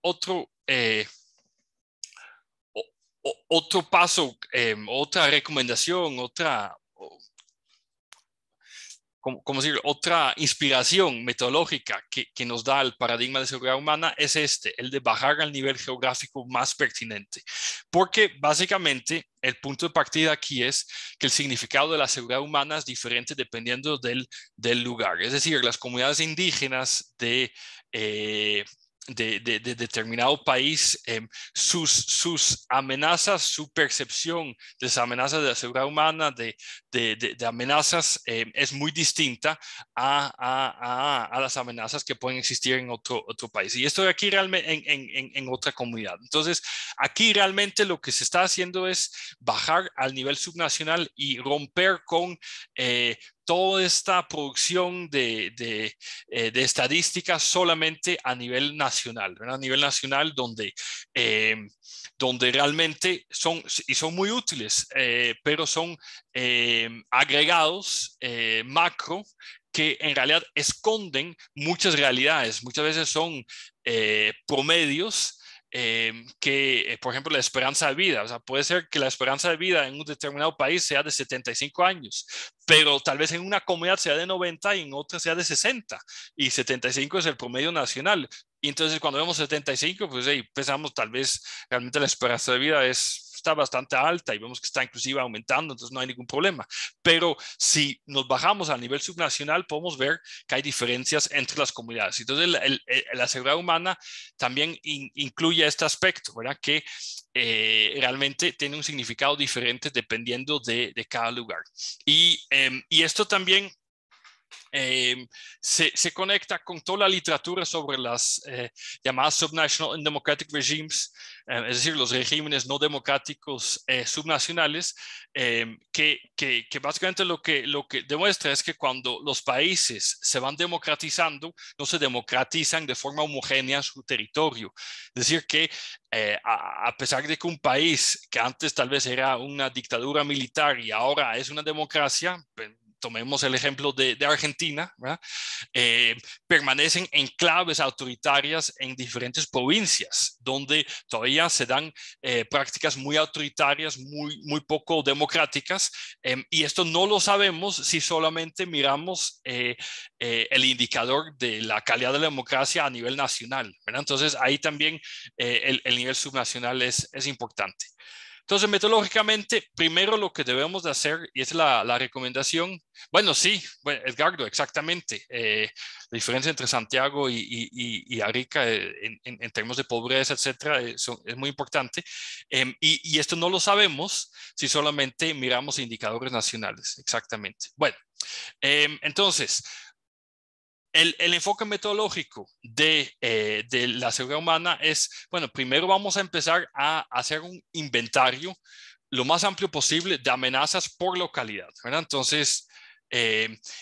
S3: paso, otra recomendación, otra inspiración metodológica que nos da el paradigma de seguridad humana es el de bajar al nivel geográfico más pertinente. Porque básicamente el punto de partida aquí es que el significado de la seguridad humana es diferente dependiendo del lugar. Es decir, las comunidades indígenas de determinado país, sus amenazas, su percepción de las amenazas de la seguridad humana, de amenazas, es muy distinta a las amenazas que pueden existir en otro país. Y esto de aquí realmente en otra comunidad. Entonces, aquí realmente lo que se está haciendo es bajar al nivel subnacional y romper con toda esta producción de estadísticas solamente a nivel nacional, ¿verdad? A nivel nacional donde realmente son muy útiles, pero son agregados macro que en realidad esconden muchas realidades. Muchas veces son promedios que, por ejemplo, la esperanza de vida. O sea, puede ser que la esperanza de vida en un determinado país sea de 75 años, pero tal vez en una comunidad sea de 90 y en otra sea de 60, y 75 es el promedio nacional. Y entonces cuando vemos 75, pues pensamos tal vez realmente la esperanza de vida está bastante alta y vemos que está inclusive aumentando, entonces no hay ningún problema. Pero si nos bajamos al nivel subnacional, podemos ver que hay diferencias entre las comunidades. Entonces la seguridad humana también incluye este aspecto, ¿verdad? Que realmente tiene un significado diferente dependiendo de cada lugar. Y esto también se conecta con toda la literatura sobre las llamadas subnational and democratic regimes, es decir, los regímenes no democráticos subnacionales, que básicamente lo que demuestra es que cuando los países se van democratizando, no se democratizan de forma homogénea su territorio. Es decir, que a pesar de que un país que antes tal vez era una dictadura militar y ahora es una democracia, tomemos el ejemplo de Argentina, ¿verdad? Permanecen enclaves autoritarias en diferentes provincias, donde todavía se dan prácticas muy autoritarias, muy poco democráticas, y esto no lo sabemos si solamente miramos el indicador de la calidad de la democracia a nivel nacional, ¿verdad? Entonces, ahí también el nivel subnacional es importante. Entonces, metodológicamente, primero lo que debemos de hacer, y es la recomendación, bueno, sí, bueno, Edgardo, exactamente, la diferencia entre Santiago y Arica en términos de pobreza, etcétera, es muy importante, y esto no lo sabemos si solamente miramos indicadores nacionales, exactamente. Bueno, entonces, el enfoque metodológico de la seguridad humana es, bueno, primero vamos a empezar a hacer un inventario lo más amplio posible de amenazas por localidad, ¿verdad? Entonces,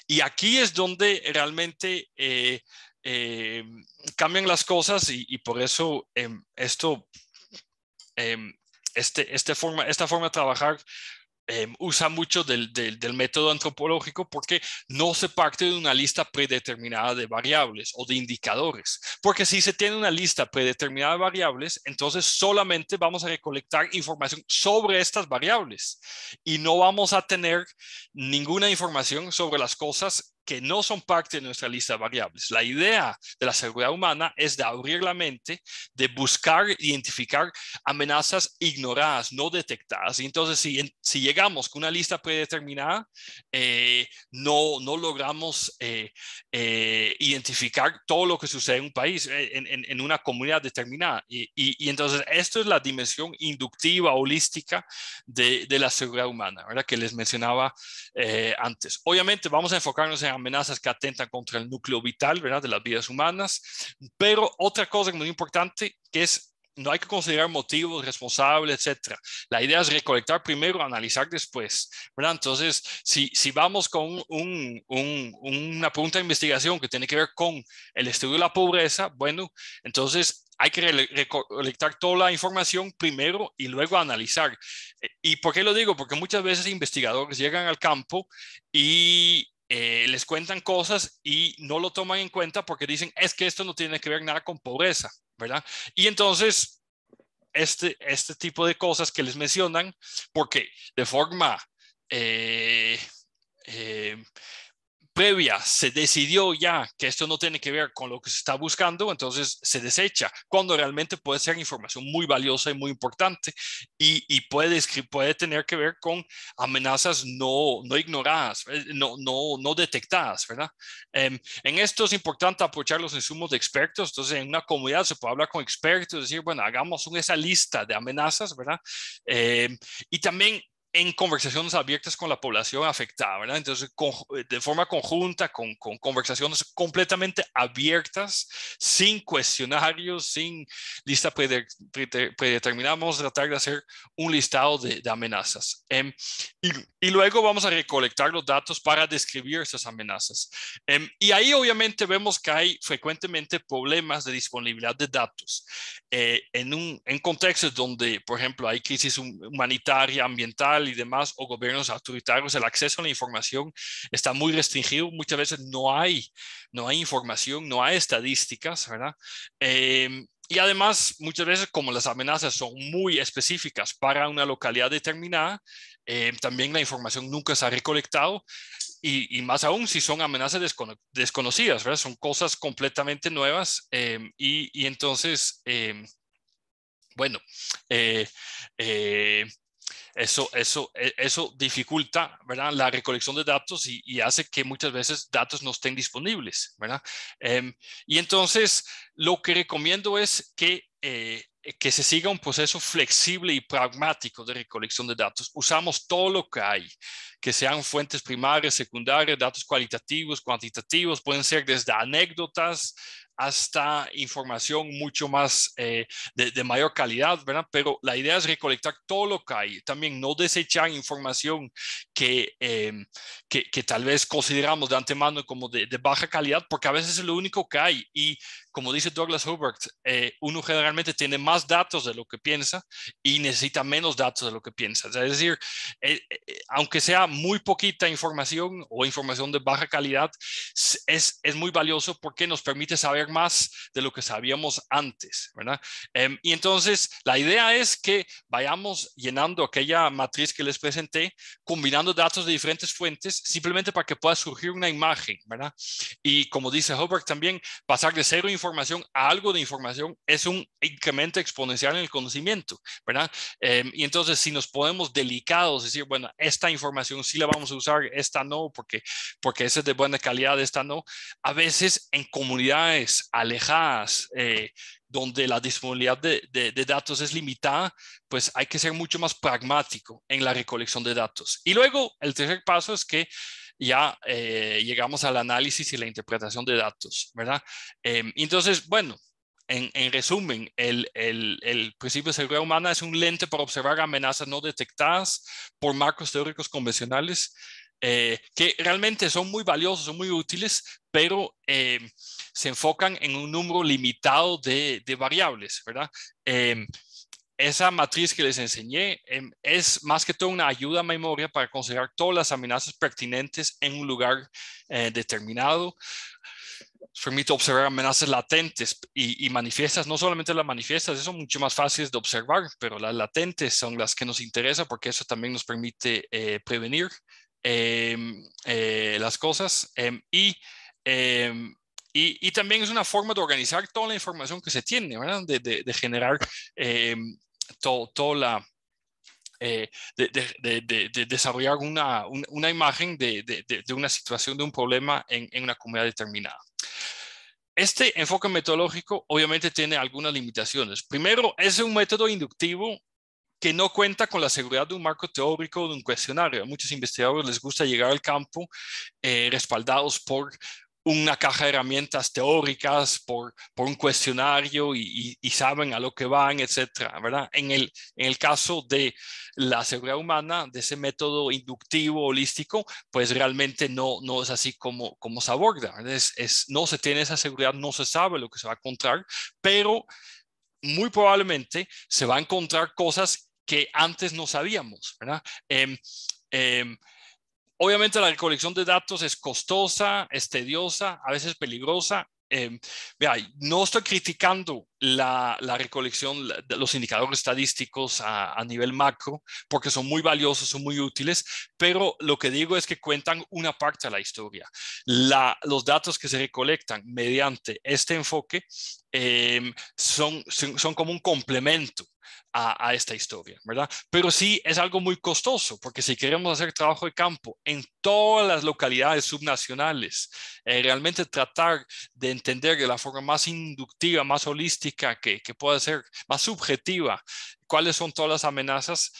S3: y aquí es donde realmente cambian las cosas y por eso esta forma de trabajar usa mucho del método antropológico porque no se parte de una lista predeterminada de variables o de indicadores. Porque si se tiene una lista predeterminada de variables, entonces solamente vamos a recolectar información sobre estas variables y no vamos a tener ninguna información sobre las cosas que no son parte de nuestra lista de variables. La idea de la seguridad humana es de abrir la mente, de buscar, identificar amenazas ignoradas, no detectadas. Y entonces, si llegamos con una lista predeterminada, no logramos identificar todo lo que sucede en un país, en una comunidad determinada. Y entonces, esto es la dimensión inductiva, holística de la seguridad humana, ¿verdad? Que les mencionaba antes. Obviamente, vamos a enfocarnos en amenazas que atentan contra el núcleo vital, ¿verdad? De las vidas humanas, pero otra cosa muy importante que es no hay que considerar motivos, responsables, etcétera. La idea es recolectar primero, analizar después, ¿verdad? Entonces, si vamos con una pregunta de investigación que tiene que ver con el estudio de la pobreza, bueno, entonces hay que recolectar toda la información primero y luego analizar. ¿Y por qué lo digo? Porque muchas veces investigadores llegan al campo y les cuentan cosas y no lo toman en cuenta porque dicen, es que esto no tiene que ver nada con pobreza, ¿verdad? Y entonces, este tipo de cosas que les mencionan, porque de forma previa se decidió ya que esto no tiene que ver con lo que se está buscando, entonces se desecha, cuando realmente puede ser información muy valiosa y muy importante y puede tener que ver con amenazas no ignoradas, no detectadas, ¿verdad? En esto es importante aprovechar los insumos de expertos, entonces en una comunidad se puede hablar con expertos, decir, bueno, hagamos esa lista de amenazas, ¿verdad? Y también en conversaciones abiertas con la población afectada, ¿verdad? Entonces, de forma conjunta, con conversaciones completamente abiertas, sin cuestionarios, sin lista predeterminada, vamos a tratar de hacer un listado de amenazas. Y luego vamos a recolectar los datos para describir esas amenazas. Y ahí obviamente vemos que hay frecuentemente problemas de disponibilidad de datos. En contextos donde, por ejemplo, hay crisis humanitaria, ambiental y demás, o gobiernos autoritarios, el acceso a la información está muy restringido. Muchas veces no hay información, no hay estadísticas, ¿verdad? Y además, muchas veces, como las amenazas son muy específicas para una localidad determinada, también la información nunca se ha recolectado. Y más aún si son amenazas desconocidas, ¿verdad? Son cosas completamente nuevas y entonces, bueno, eso dificulta, ¿verdad? La recolección de datos y hace que muchas veces datos no estén disponibles, ¿verdad? Y entonces lo que recomiendo es que que se siga un proceso flexible y pragmático de recolección de datos. Usamos todo lo que hay, que sean fuentes primarias, secundarias, datos cualitativos, cuantitativos, pueden ser desde anécdotas hasta información mucho más de mayor calidad, ¿verdad? Pero la idea es recolectar todo lo que hay, también no desechar información que tal vez consideramos de antemano como de baja calidad, porque a veces es lo único que hay. Y como dice Douglas Hobart, uno generalmente tiene más datos de lo que piensa y necesita menos datos de lo que piensa. Es decir, aunque sea muy poquita información o información de baja calidad, es muy valioso porque nos permite saber más de lo que sabíamos antes, ¿verdad? Y entonces la idea es que vayamos llenando aquella matriz que les presenté, combinando datos de diferentes fuentes, simplemente para que pueda surgir una imagen, ¿verdad? Y como dice Hobart también, pasar de cero información a algo de información es un incremento exponencial en el conocimiento, ¿verdad? Y entonces si nos ponemos delicados, decir, bueno, esta información sí la vamos a usar, esta no, porque esa es de buena calidad, esta no, a veces en comunidades alejadas, donde la disponibilidad de datos es limitada, pues hay que ser mucho más pragmático en la recolección de datos. Y luego el tercer paso es que ya llegamos al análisis y la interpretación de datos, ¿verdad? Entonces, bueno, en resumen, el principio de seguridad humana es un lente para observar amenazas no detectadas por marcos teóricos convencionales, que realmente son muy valiosos, son muy útiles, pero se enfocan en un número limitado de variables, ¿verdad? Esa matriz que les enseñé es más que todo una ayuda a memoria para considerar todas las amenazas pertinentes en un lugar determinado. Permite observar amenazas latentes y manifiestas. No solamente las manifiestas, son mucho más fáciles de observar, pero las latentes son las que nos interesan porque eso también nos permite prevenir las cosas. Y también es una forma de organizar toda la información que se tiene, ¿verdad? De generar toda la... de desarrollar una imagen de una situación, de un problema en una comunidad determinada. Este enfoque metodológico obviamente tiene algunas limitaciones. Primero, es un método inductivo que no cuenta con la seguridad de un marco teórico o de un cuestionario. A muchos investigadores les gusta llegar al campo respaldados por una caja de herramientas teóricas, por un cuestionario y saben a lo que van, etcétera, ¿verdad? En el caso de la seguridad humana, de ese método inductivo holístico, pues realmente no es así como se aborda. No se tiene esa seguridad, no se sabe lo que se va a encontrar, pero muy probablemente se va a encontrar cosas que antes no sabíamos, ¿verdad? Obviamente la recolección de datos es costosa, es tediosa, a veces peligrosa. Vea, no estoy criticando la recolección de los indicadores estadísticos a nivel macro, porque son muy valiosos, son muy útiles, pero lo que digo es que cuentan una parte de la historia. Los datos que se recolectan mediante este enfoque son como un complemento a esta historia, ¿verdad? Pero sí es algo muy costoso, porque si queremos hacer trabajo de campo en todas las localidades subnacionales, realmente tratar de entender de la forma más inductiva, más holística que pueda ser, más subjetiva, cuáles son todas las amenazas,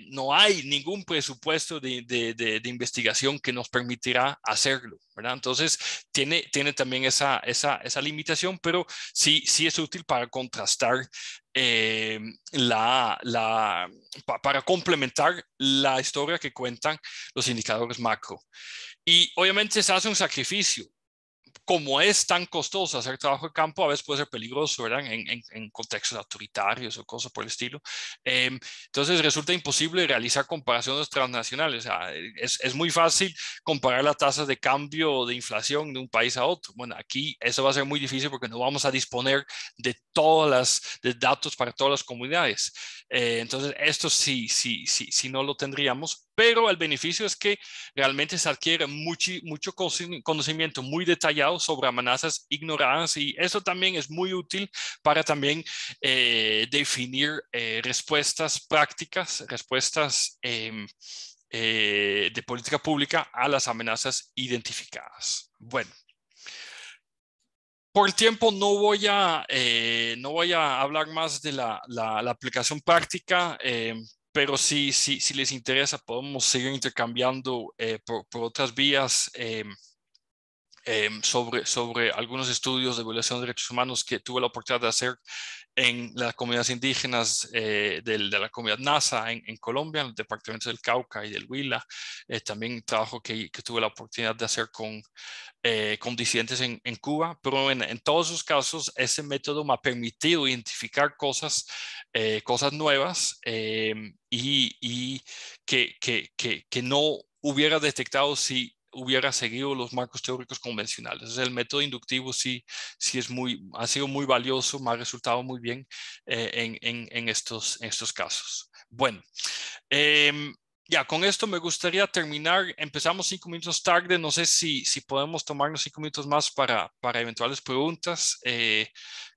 S3: no hay ningún presupuesto de investigación que nos permitirá hacerlo, ¿verdad? Entonces, tiene también esa limitación, pero sí es útil para contrastar para complementar la historia que cuentan los indicadores macro. Y obviamente se hace un sacrificio. Como es tan costoso hacer trabajo de campo, a veces puede ser peligroso, ¿verdad? En contextos autoritarios o cosas por el estilo. Entonces resulta imposible realizar comparaciones transnacionales. O sea, es muy fácil comparar las tasas de cambio o de inflación de un país a otro. Bueno, aquí eso va a ser muy difícil porque no vamos a disponer de de datos para todas las comunidades. Entonces esto sí no lo tendríamos, pero el beneficio es que realmente se adquiere mucho conocimiento muy detallado sobre amenazas ignoradas, y eso también es muy útil para también definir respuestas prácticas, respuestas de política pública a las amenazas identificadas. Bueno. Por el tiempo no voy a hablar más de la aplicación práctica, pero si les interesa podemos seguir intercambiando por otras vías sobre algunos estudios de violación de derechos humanos que tuve la oportunidad de hacer en las comunidades indígenas de la comunidad Nasa en Colombia, en los departamentos del Cauca y del Huila. También trabajo que tuve la oportunidad de hacer con disidentes en Cuba, pero en todos esos casos ese método me ha permitido identificar cosas nuevas y que no hubiera detectado si hubiera seguido los marcos teóricos convencionales. Entonces, el método inductivo sí ha sido muy valioso, me ha resultado muy bien en estos casos. Bueno, ya, con esto me gustaría terminar. Empezamos 5 minutos tarde. No sé si podemos tomarnos 5 minutos más para eventuales preguntas.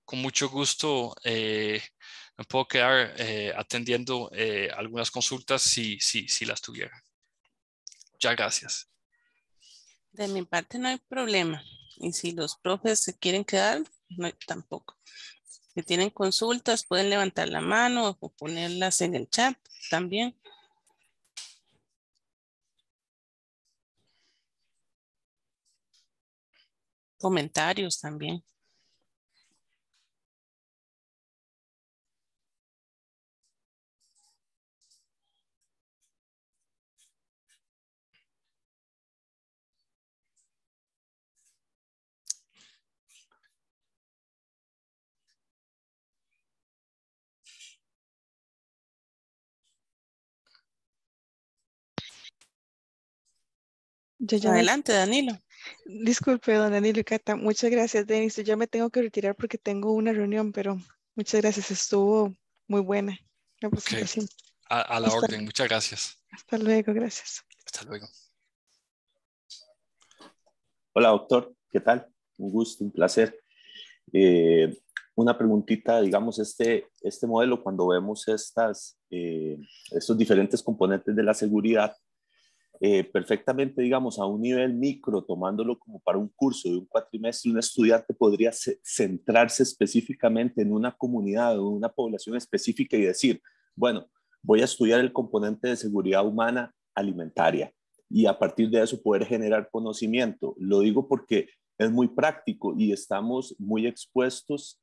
S3: Con mucho gusto me puedo quedar atendiendo algunas consultas si las tuviera. Muchas gracias.
S1: De mi parte no hay problema. Y si los profes se quieren quedar, no hay tampoco. Si tienen consultas, pueden levantar la mano o ponerlas en el chat también. Comentarios también. Adelante, Danilo.
S2: Disculpe, don Danilo y Cata. Muchas gracias, Denis. Yo ya me tengo que retirar porque tengo una reunión, pero muchas gracias. Estuvo muy buena la presentación.
S3: Okay. A la orden. Muchas gracias.
S2: Hasta luego. Gracias.
S3: Hasta luego.
S4: Hola, doctor. ¿Qué tal? Un gusto, un placer. Una preguntita, digamos, este modelo, cuando vemos estos diferentes componentes de la seguridad, perfectamente, digamos, a un nivel micro, tomándolo como para un curso de un cuatrimestre, un estudiante podría centrarse específicamente en una comunidad o una población específica y decir, bueno, voy a estudiar el componente de seguridad humana alimentaria y a partir de eso poder generar conocimiento. Lo digo porque es muy práctico y estamos muy expuestos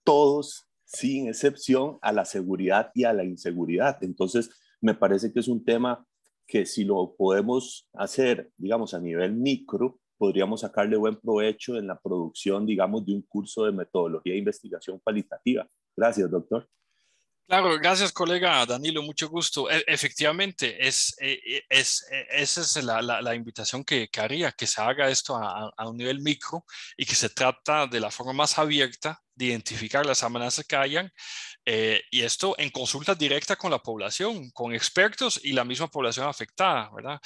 S4: todos, sin excepción, a la seguridad y a la inseguridad. Entonces, me parece que es un tema que si lo podemos hacer, digamos, a nivel micro, podríamos sacarle buen provecho en la producción, digamos, de un curso de metodología de investigación cualitativa. Gracias, doctor.
S3: Claro, gracias, colega Danilo, mucho gusto. Efectivamente, esa es la invitación que haría, que se haga esto a un nivel micro y que se trata de la forma más abierta de identificar las amenazas que hayan y esto en consulta directa con la población, con expertos y la misma población afectada, ¿verdad?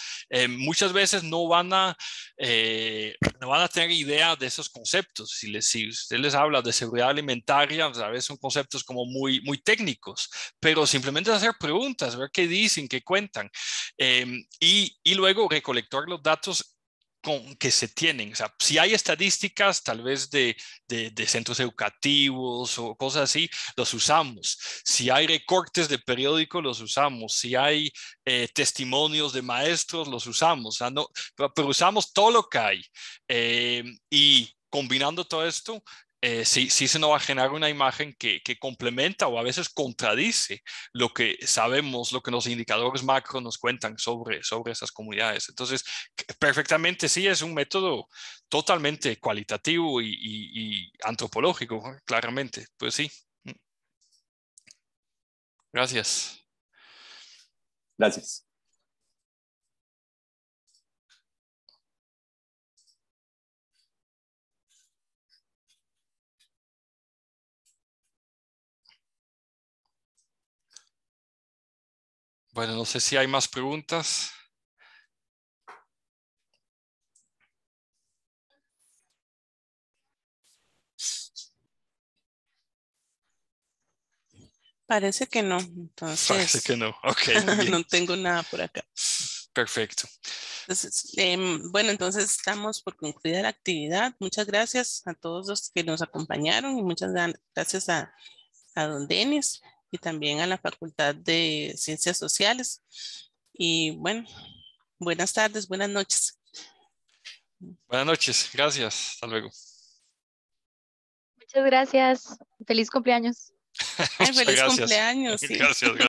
S3: Muchas veces no van a tener idea de esos conceptos. Si usted les habla de seguridad alimentaria, a veces son conceptos como muy técnicos, pero simplemente hacer preguntas, ver qué dicen, qué cuentan y luego recolectar los datos que se tienen. O sea, si hay estadísticas tal vez de centros educativos o cosas así, los usamos. Si hay recortes de periódicos, los usamos. Si hay testimonios de maestros, los usamos. O sea, no, pero usamos todo lo que hay. Y combinando todo esto, sí se nos va a generar una imagen que complementa o a veces contradice lo que sabemos, lo que los indicadores macro nos cuentan sobre esas comunidades. Entonces, perfectamente sí, es un método totalmente cualitativo y antropológico, claramente. Pues sí. Gracias.
S4: Gracias.
S3: Bueno, no sé si hay más preguntas.
S1: Parece que no. Entonces,
S3: parece que no. Ok, muy bien.
S1: no tengo nada por acá.
S3: Perfecto.
S1: Entonces, bueno, entonces estamos por concluida la actividad. Muchas gracias a todos los que nos acompañaron y muchas gracias a don Denis y también a la Facultad de Ciencias Sociales. Y bueno, buenas tardes, buenas noches.
S3: Buenas noches, gracias, hasta luego.
S5: Muchas gracias. Feliz cumpleaños.
S1: Ay,
S3: Muchas
S1: feliz
S3: gracias.
S1: cumpleaños. Sí.
S3: Gracias.